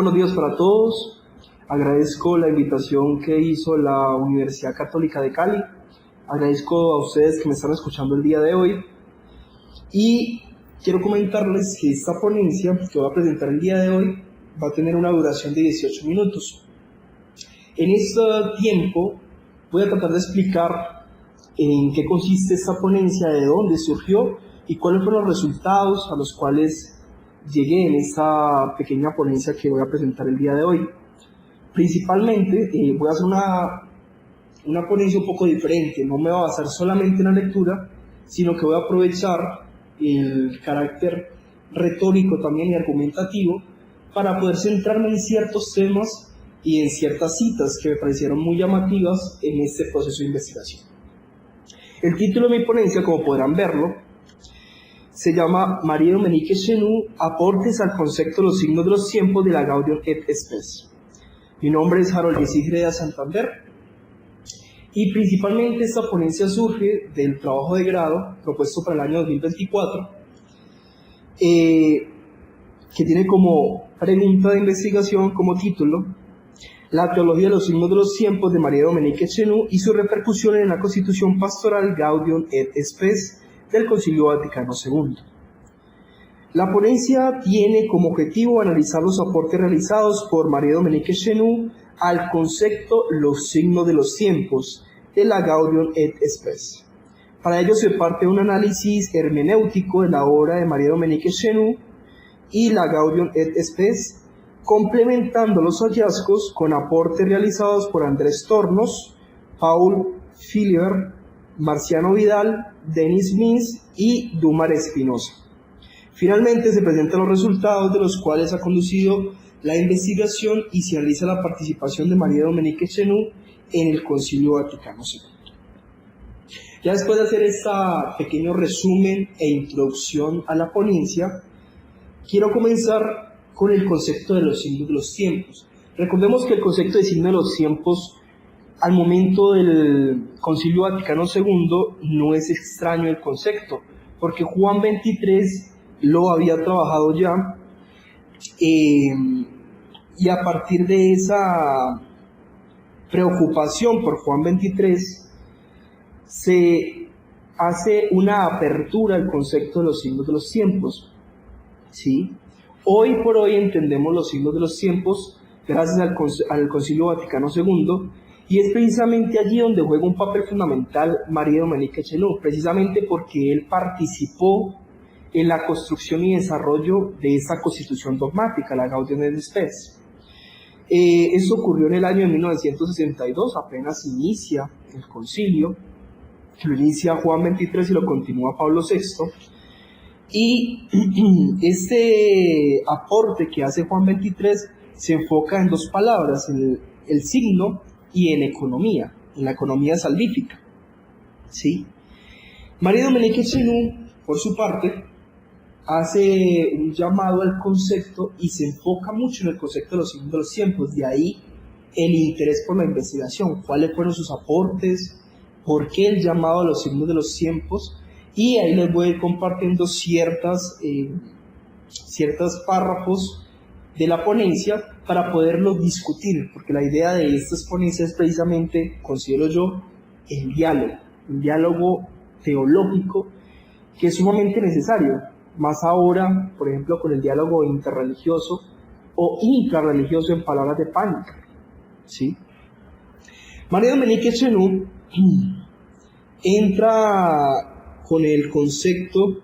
Buenos días para todos. Agradezco la invitación que hizo la Universidad Católica de Cali. Agradezco a ustedes que me están escuchando el día de hoy. Y quiero comentarles que esta ponencia que voy a presentar el día de hoy va a tener una duración de 18 minutos. En este tiempo voy a tratar de explicar en qué consiste esta ponencia, de dónde surgió y cuáles fueron los resultados a los cuales llegué en esta pequeña ponencia que voy a presentar el día de hoy. Principalmente voy a hacer una ponencia un poco diferente. No me voy a basar solamente en la lectura, sino que voy a aprovechar el carácter retórico también y argumentativo para poder centrarme en ciertos temas y en ciertas citas que me parecieron muy llamativas en este proceso de investigación. El título de mi ponencia, como podrán verlo, se llama Marie-Dominique Chenu, aportes al concepto de los signos de los tiempos de la Gaudium et Spes. Mi nombre es Harold Yesigreda Santander y principalmente esta ponencia surge del trabajo de grado propuesto para el año 2024, que tiene como pregunta de investigación, como título, la teología de los signos de los tiempos de Marie-Dominique Chenu y su repercusión en la Constitución Pastoral Gaudium et Spes del Concilio Vaticano II. La ponencia tiene como objetivo analizar los aportes realizados por Marie-Dominique Chenu al concepto los signos de los tiempos de la Gaudium et Spes. Para ello se parte de un análisis hermenéutico de la obra de Marie-Dominique Chenu y la Gaudium et Spes, complementando los hallazgos con aportes realizados por Andrés Tornos, Paul Philibert, Marciano Vidal, Denis Mins y Dumar Espinosa. Finalmente se presentan los resultados de los cuales ha conducido la investigación y se analiza la participación de Marie-Dominique Chenu en el Concilio Vaticano II. Ya después de hacer este pequeño resumen e introducción a la ponencia, quiero comenzar con el concepto de los signos de los tiempos. Recordemos que el concepto de signos de los tiempos al momento del Concilio Vaticano II no es extraño el concepto, porque Juan XXIII lo había trabajado ya, y a partir de esa preocupación por Juan XXIII se hace una apertura al concepto de los signos de los tiempos, ¿sí? Hoy por hoy entendemos los signos de los tiempos gracias al Concilio Vaticano II, y es precisamente allí donde juega un papel fundamental Marie-Dominique Chenu, precisamente porque él participó en la construcción y desarrollo de esta constitución dogmática, la Gaudium et Spes. Esto ocurrió en el año de 1962, apenas inicia el concilio, que lo inicia Juan XXIII y lo continúa Pablo VI, y este aporte que hace Juan XXIII se enfoca en dos palabras, en el signo y en economía, en la economía salvífica, ¿sí? Marie-Dominique Chenu, por su parte, hace un llamado al concepto y se enfoca mucho en el concepto de los signos de los tiempos. De ahí el interés por la investigación, cuáles fueron sus aportes, por qué el llamado a los signos de los tiempos, y ahí les voy a ir compartiendo ciertos párrafos de la ponencia para poderlo discutir, porque la idea de estas ponencias es precisamente, considero yo, el diálogo teológico, que es sumamente necesario, más ahora, por ejemplo, con el diálogo interreligioso o intrarreligioso, en palabras de Pánica, ¿sí? Marie-Dominique Chenu entra con el concepto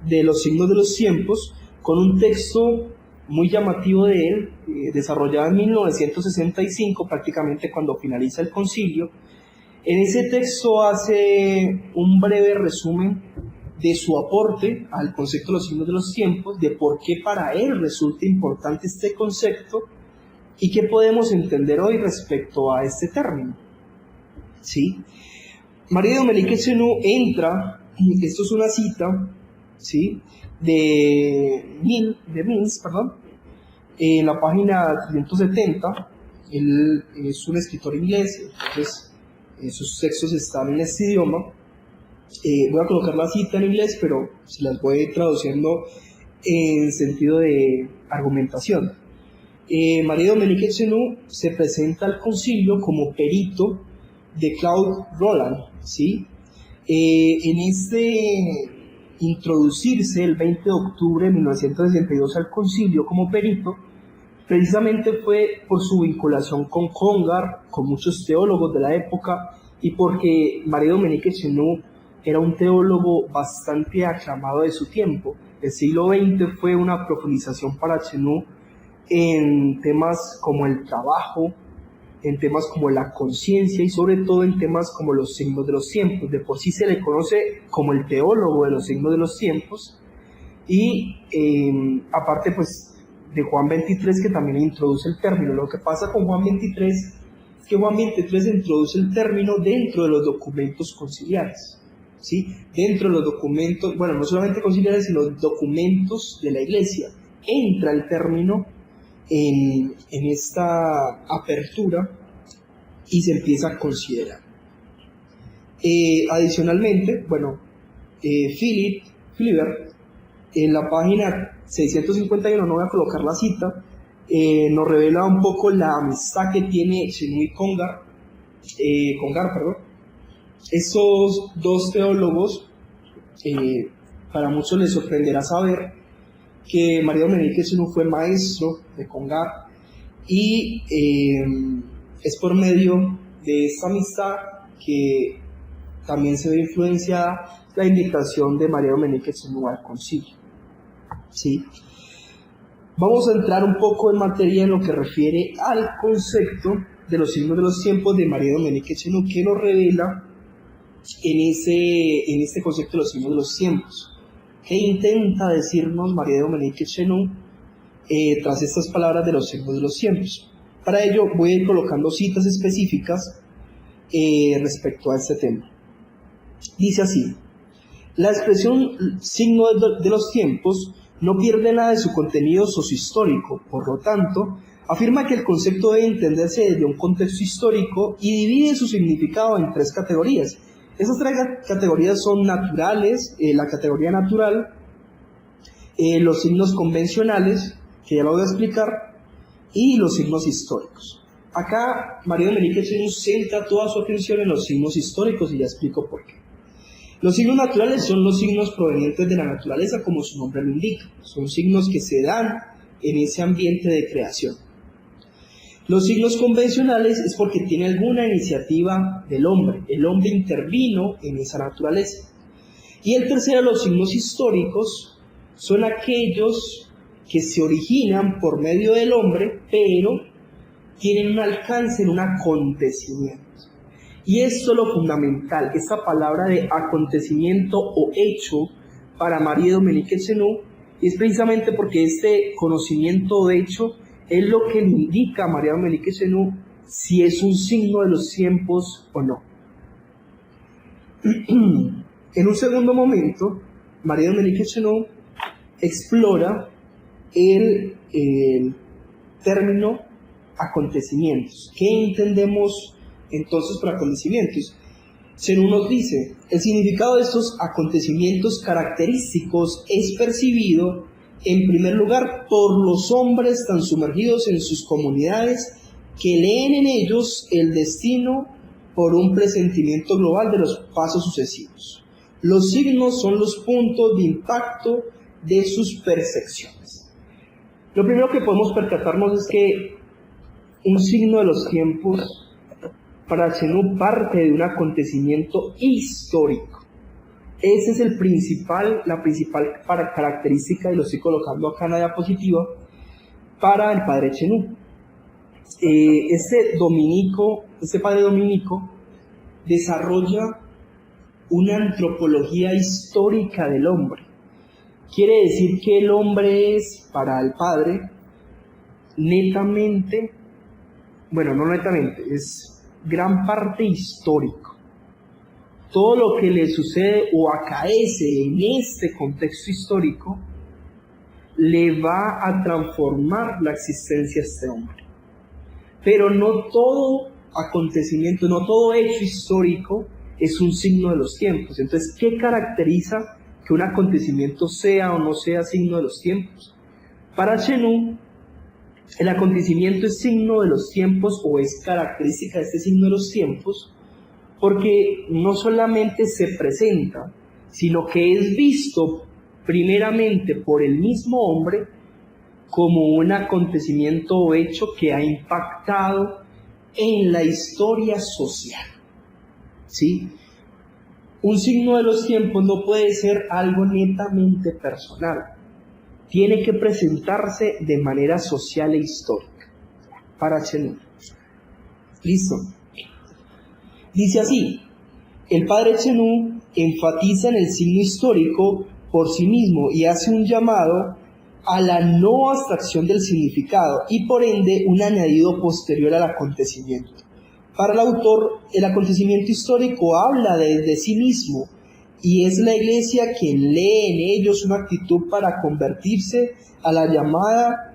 de los signos de los tiempos con un texto muy llamativo de él, desarrollado en 1965, prácticamente cuando finaliza el concilio. En ese texto hace un breve resumen de su aporte al concepto de los signos de los tiempos, de por qué para él resulta importante este concepto y qué podemos entender hoy respecto a este término, ¿sí? Marie-Dominique Chenu entra, esto es una cita, ¿sí?, de Mins, en la página 370. Él es un escritor inglés, entonces sus textos están en este idioma. Voy a colocar la cita en inglés, pero se las voy traduciendo en sentido de argumentación. María Dominique Chenou se presenta al concilio como perito de Claude Roland, ¿sí? En este introducirse el 20 de octubre de 1962 al concilio como perito, precisamente fue por su vinculación con Congar, con muchos teólogos de la época, y porque María Dominique Chenou era un teólogo bastante aclamado de su tiempo. El siglo XX fue una profundización para Chenou en temas como el trabajo, en temas como la conciencia y sobre todo en temas como los signos de los tiempos. De por sí se le conoce como el teólogo de los signos de los tiempos, y aparte pues de Juan 23, que también introduce el término. Lo que pasa con Juan 23 es que Juan 23 introduce el término dentro de los documentos conciliares, ¿sí? Dentro de los documentos, bueno, no solamente conciliares, sino documentos de la Iglesia, entra el término en esta apertura y se empieza a considerar. Adicionalmente, bueno, Philibert, en la página 651, no voy a colocar la cita, nos revela un poco la amistad que tiene Chenou y Congar. Esos dos teólogos, para muchos les sorprenderá saber que María Dominique Chenou fue maestro de Congar, y es por medio de esta amistad que también se ve influenciada la invitación de María Dominique Chenou al concilio, ¿sí? Vamos a entrar un poco en materia en lo que refiere al concepto de los signos de los tiempos de María Dominique Chenou, que nos revela en este concepto de los signos de los tiempos. ¿Qué intenta decirnos María Dominique Chenou tras estas palabras de los signos de los tiempos? Para ello voy a ir colocando citas específicas respecto a este tema. Dice así: la expresión signo de los tiempos no pierde nada de su contenido sociohistórico, por lo tanto, afirma que el concepto debe entenderse desde un contexto histórico y divide su significado en tres categorías. Esas tres categorías son naturales, la categoría natural, los signos convencionales, que ya lo voy a explicar, y los signos históricos. Acá María Dominique Chenou centra toda su atención en los signos históricos y ya explico por qué. Los signos naturales son los signos provenientes de la naturaleza, como su nombre lo indica. Son signos que se dan en ese ambiente de creación. Los signos convencionales es porque tiene alguna iniciativa del hombre. El hombre intervino en esa naturaleza. Y el tercero, los signos históricos, son aquellos que se originan por medio del hombre, pero tienen un alcance en un acontecimiento. Y esto es lo fundamental, esa palabra de acontecimiento o hecho para María Dominique Chenou, es precisamente porque este conocimiento de hecho es lo que le indica a María Dominique Chenou si es un signo de los tiempos o no. En un segundo momento, María Dominique Chenou explora el término acontecimientos. ¿Qué entendemos entonces por acontecimientos? Chenou nos dice: el significado de estos acontecimientos característicos es percibido en primer lugar por los hombres tan sumergidos en sus comunidades que leen en ellos el destino por un presentimiento global de los pasos sucesivos. Los signos son los puntos de impacto de sus percepciones. Lo primero que podemos percatarnos es que un signo de los tiempos para Chenou parte de un acontecimiento histórico. Esa es la principal característica, y lo estoy colocando acá en la diapositiva, para el padre Chenou. Este padre dominico desarrolla una antropología histórica del hombre. Quiere decir que el hombre es, para el padre, netamente, bueno, no netamente, es gran parte histórico. Todo lo que le sucede o acaece en este contexto histórico le va a transformar la existencia de este hombre. Pero no todo acontecimiento, no todo hecho histórico es un signo de los tiempos. Entonces, ¿qué caracteriza que un acontecimiento sea o no sea signo de los tiempos? Para Chenou, el acontecimiento es signo de los tiempos o es característica de este signo de los tiempos porque no solamente se presenta, sino que es visto primeramente por el mismo hombre como un acontecimiento o hecho que ha impactado en la historia social. ¿Sí? Un signo de los tiempos no puede ser algo netamente personal. Tiene que presentarse de manera social e histórica. Para Chenú. ¿Listo? Dice así: el padre Chenú enfatiza en el signo histórico por sí mismo y hace un llamado a la no abstracción del significado y por ende un añadido posterior al acontecimiento. Para el autor, el acontecimiento histórico habla de sí mismo y es la Iglesia quien lee en ellos una actitud para convertirse a la llamada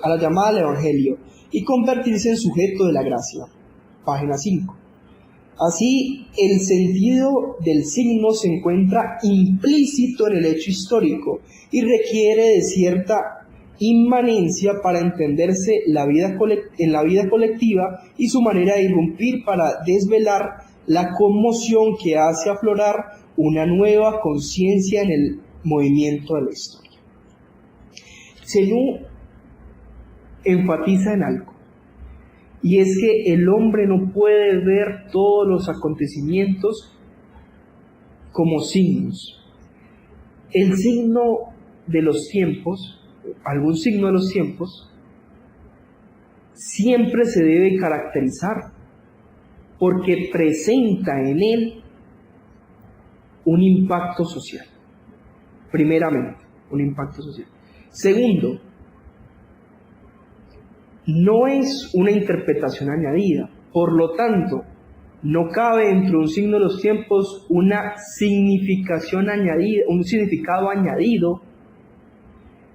al Evangelio y convertirse en sujeto de la gracia. Página 5. Así, el sentido del signo se encuentra implícito en el hecho histórico y requiere de cierta inmanencia para entenderse en la vida colectiva y su manera de irrumpir para desvelar la conmoción que hace aflorar una nueva conciencia en el movimiento de la historia. Chenú enfatiza en algo, y es que el hombre no puede ver todos los acontecimientos como signos. El signo de los tiempos, algún signo de los tiempos, siempre se debe caracterizar porque presenta en él un impacto social. Primeramente, un impacto social. Segundo, no es una interpretación añadida, por lo tanto, no cabe dentro de un signo de los tiempos una significación añadida, un significado añadido,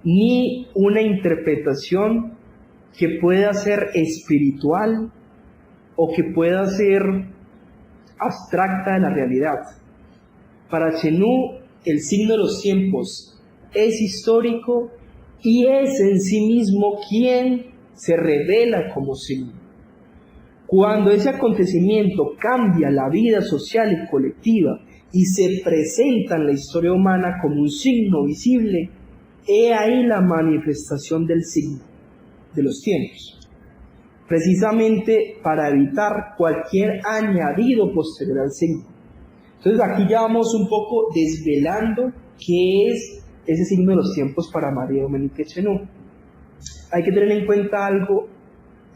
ni una interpretación que pueda ser espiritual o que pueda ser abstracta de la realidad. Para Chenú, el signo de los tiempos es histórico y es en sí mismo quien se revela como signo. Cuando ese acontecimiento cambia la vida social y colectiva y se presenta en la historia humana como un signo visible, he ahí la manifestación del signo de los tiempos, precisamente para evitar cualquier añadido posterior al signo. Entonces aquí ya vamos un poco desvelando qué es ese signo de los tiempos para María Dominique Chenú. Hay que tener en cuenta algo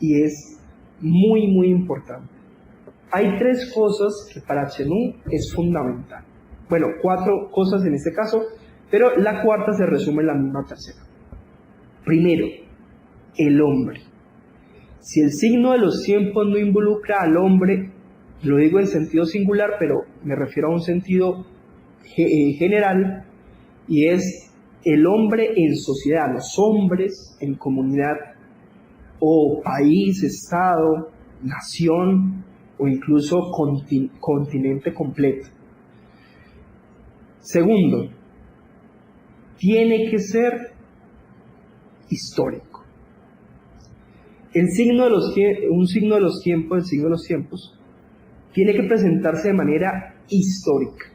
y es muy muy importante. Hay tres cosas que para Chenú es fundamental. Bueno, cuatro cosas en este caso, pero la cuarta se resume en la misma tercera. Primero, el hombre. Si el signo de los tiempos no involucra al hombre, lo digo en sentido singular, pero me refiero a un sentido general, y es el hombre en sociedad, los hombres en comunidad, o país, estado, nación, o incluso continente completo. Segundo, tiene que ser histórico. Un signo de los tiempos, tiene que presentarse de manera histórica.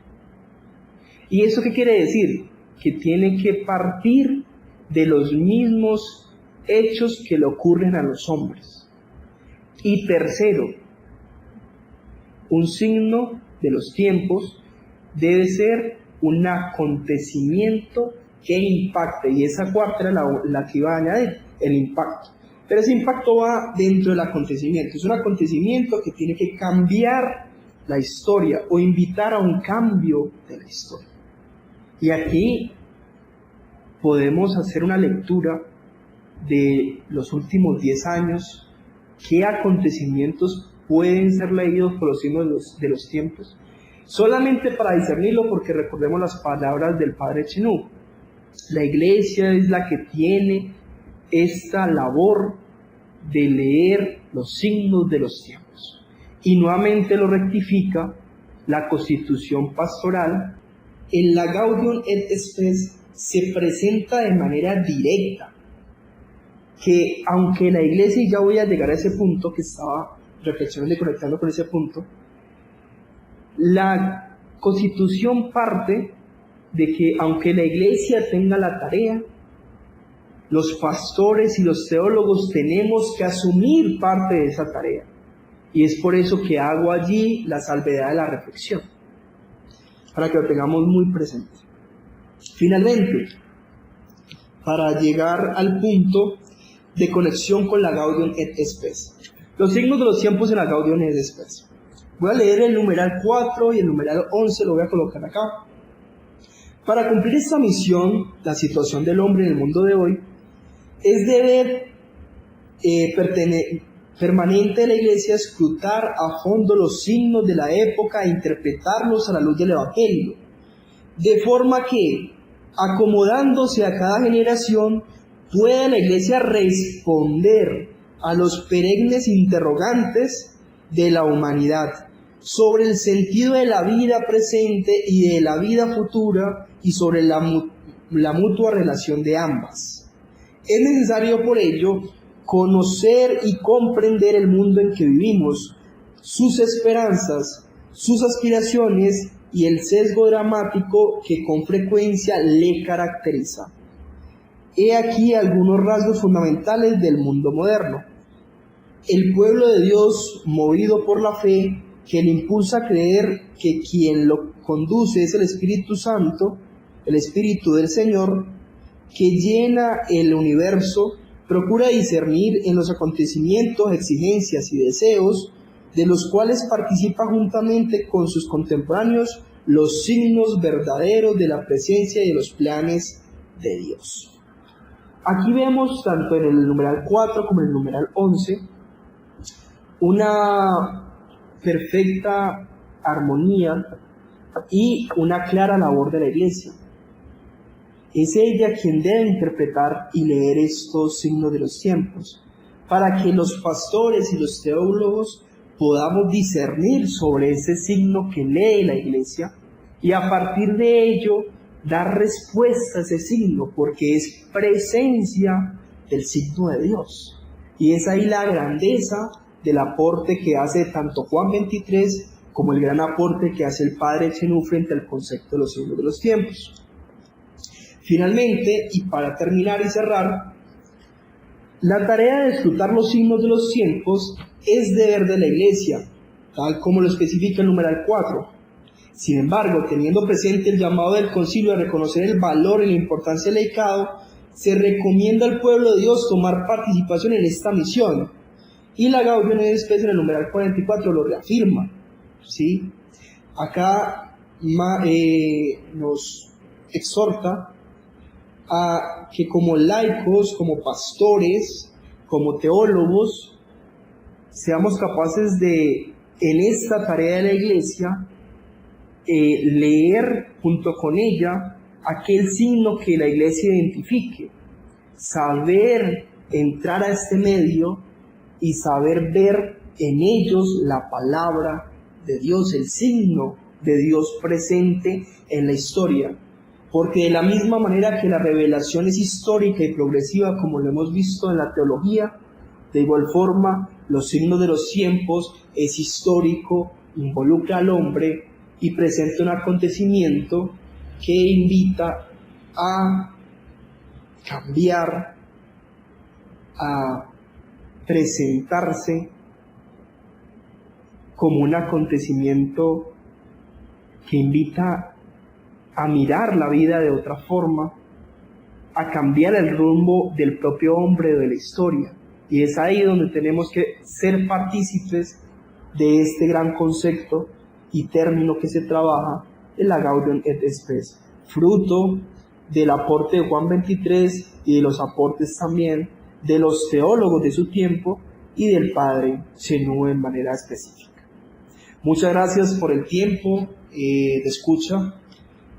¿Y eso qué quiere decir? Que tiene que partir de los mismos hechos que le ocurren a los hombres. Y tercero, un signo de los tiempos debe ser un acontecimiento que impacte, y esa cuarta era la que iba a añadir, el impacto. Pero ese impacto va dentro del acontecimiento. Es un acontecimiento que tiene que cambiar la historia o invitar a un cambio de la historia. Y aquí podemos hacer una lectura de los últimos 10 años, qué acontecimientos pueden ser leídos por los signos de los tiempos, solamente para discernirlo, porque recordemos las palabras del padre Chenú. La Iglesia es la que tiene esta labor de leer los signos de los tiempos. Y nuevamente lo rectifica la Constitución Pastoral. En la Gaudium et Spes se presenta de manera directa que aunque la iglesia, y ya voy a llegar a ese punto que estaba reflexionando y conectando con ese punto, la Constitución parte de que aunque la iglesia tenga la tarea, los pastores y los teólogos tenemos que asumir parte de esa tarea. Y es por eso que hago allí la salvedad de la reflexión, para que lo tengamos muy presente. Finalmente, para llegar al punto de conexión con la Gaudium et Spes. Los signos de los tiempos en la Gaudium et Spes. Voy a leer el numeral 4 y el numeral 11, lo voy a colocar acá. Para cumplir esta misión, la situación del hombre en el mundo de hoy, es deber permanente de la Iglesia escrutar a fondo los signos de la época e interpretarlos a la luz del Evangelio, de forma que, acomodándose a cada generación, pueda la Iglesia responder a los perennes interrogantes de la humanidad sobre el sentido de la vida presente y de la vida futura y sobre la mutua relación de ambas. Es necesario por ello conocer y comprender el mundo en que vivimos, sus esperanzas, sus aspiraciones y el sesgo dramático que con frecuencia le caracteriza. He aquí algunos rasgos fundamentales del mundo moderno. El pueblo de Dios, movido por la fe, que le impulsa a creer que quien lo conduce es el Espíritu Santo, el Espíritu del Señor, que llena el universo, procura discernir en los acontecimientos, exigencias y deseos, de los cuales participa juntamente con sus contemporáneos los signos verdaderos de la presencia y de los planes de Dios. Aquí vemos, tanto en el numeral 4 como en el numeral 11, una perfecta armonía y una clara labor de la Iglesia. Es ella quien debe interpretar y leer estos signos de los tiempos, para que los pastores y los teólogos podamos discernir sobre ese signo que lee la Iglesia y a partir de ello dar respuesta a ese signo, porque es presencia del signo de Dios. Y es ahí la grandeza del aporte que hace tanto Juan 23 como el gran aporte que hace el Padre Chenú frente al concepto de los signos de los tiempos. Finalmente, y para terminar y cerrar, la tarea de escrutar los signos de los tiempos es deber de la Iglesia, tal como lo especifica el numeral 4. Sin embargo, teniendo presente el llamado del concilio a reconocer el valor y la importancia del laicado, se recomienda al pueblo de Dios tomar participación en esta misión. Y la Gaudium et Spes en el numeral 44 lo reafirma, ¿sí? Acá nos exhorta a que como laicos, como pastores, como teólogos, seamos capaces de, en esta tarea de la Iglesia, leer junto con ella aquel signo que la Iglesia identifique, saber entrar a este medio y saber ver en ellos la palabra de Dios, el signo de Dios presente en la historia. Porque de la misma manera que la revelación es histórica y progresiva, como lo hemos visto en la teología, de igual forma los signos de los tiempos es histórico, involucra al hombre y presenta un acontecimiento que invita a cambiar, a presentarse como un acontecimiento que invita a mirar la vida de otra forma, a cambiar el rumbo del propio hombre o de la historia. Y es ahí donde tenemos que ser partícipes de este gran concepto y término que se trabaja en la Gaudium et Spes, fruto del aporte de Juan 23 y de los aportes también de los teólogos de su tiempo y del Padre Chenú en manera específica. Muchas gracias por el tiempo de escucha.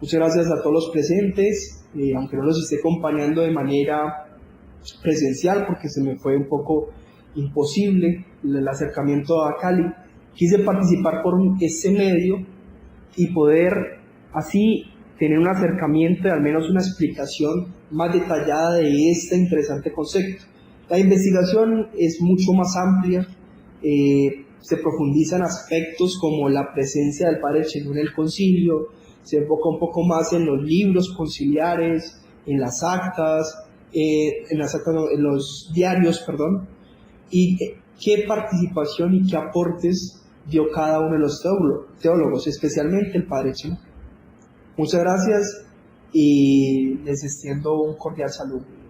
Muchas gracias a todos los presentes, aunque no los esté acompañando de manera presencial porque se me fue un poco imposible el acercamiento a Cali. Quise participar por este medio y poder así tener un acercamiento y al menos una explicación más detallada de este interesante concepto. La investigación es mucho más amplia, se profundiza en aspectos como la presencia del Padre Chenu en el concilio, se enfoca un poco más en los libros conciliares, en las actas, no, en los diarios, perdón, y qué participación y qué aportes dio cada uno de los teólogos, especialmente el Padre Chenu. Muchas gracias y les extiendo un cordial saludo.